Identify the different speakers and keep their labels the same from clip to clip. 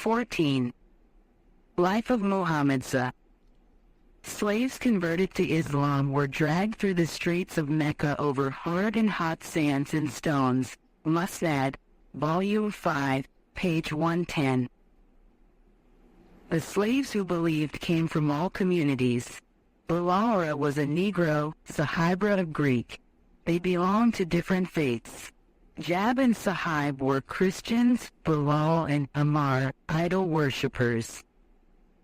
Speaker 1: 14. Life of Muhammad s.a.w. Slaves converted to Islam were dragged through the streets of Mecca over hard and hot sands and stones. Musnad, Volume 5, page 110. The slaves who believed came from all communities. Bilal was a Negro, Sahibra of Greek. They belonged to different faiths. Jab and Sahib were Christians, Bilal and Ammar, idol worshippers.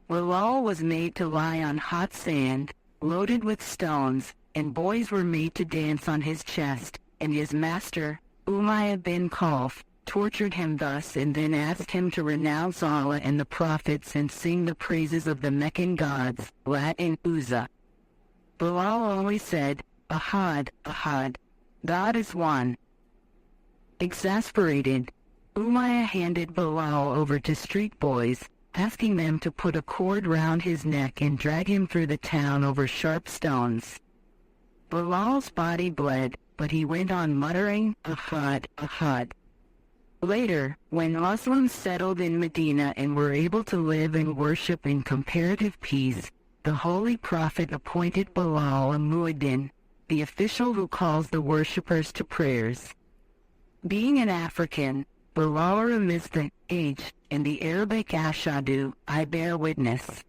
Speaker 1: Bilal was made to lie on hot sand, loaded with stones, and boys were made to dance on his chest, and his master, Umayyah bin Khalf, tortured him thus and then asked him to renounce Allah and the prophets and sing the praises of the Meccan gods, Latin Uzza. Bilal always said, Ahad, Ahad, God is one. Exasperated, Umayyah handed Bilal over to street boys, asking them to put a cord round his neck and drag him through the town over sharp stones. Bilal's body bled, but he went on muttering, Ahad, Ahad. Later, when Muslims settled in Medina and were able to live and worship in comparative peace, the Holy Prophet appointed Bilal a mueddin, the official who calls the worshippers to prayers. Being an African, Bilal missed the H in the Arabic ashadu, I bear witness.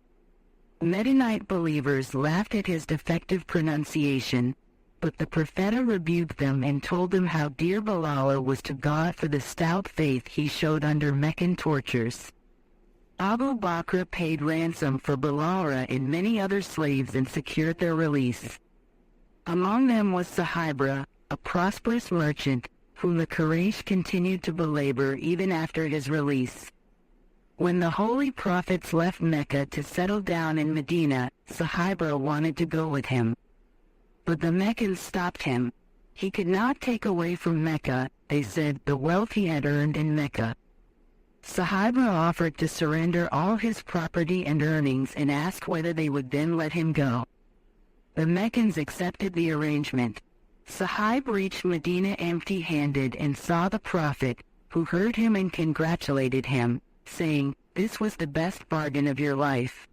Speaker 1: Medinite believers laughed at his defective pronunciation, but the Prophet rebuked them and told them how dear Bilal was to God for the stout faith he showed under Meccan tortures. Abu Bakr paid ransom for Bilal and many other slaves and secured their release. Among them was Sahibra, a prosperous merchant, whom the Quraysh continued to belabor even after his release. When the Holy Prophets left Mecca to settle down in Medina, Sahibra wanted to go with him. But the Meccans stopped him. He could not take away from Mecca, they said, the wealth he had earned in Mecca. Sahibra offered to surrender all his property and earnings and asked whether they would then let him go. The Meccans accepted the arrangement. Sahib reached Medina empty-handed and saw the Prophet, who heard him and congratulated him, saying, "This was the best bargain of your life."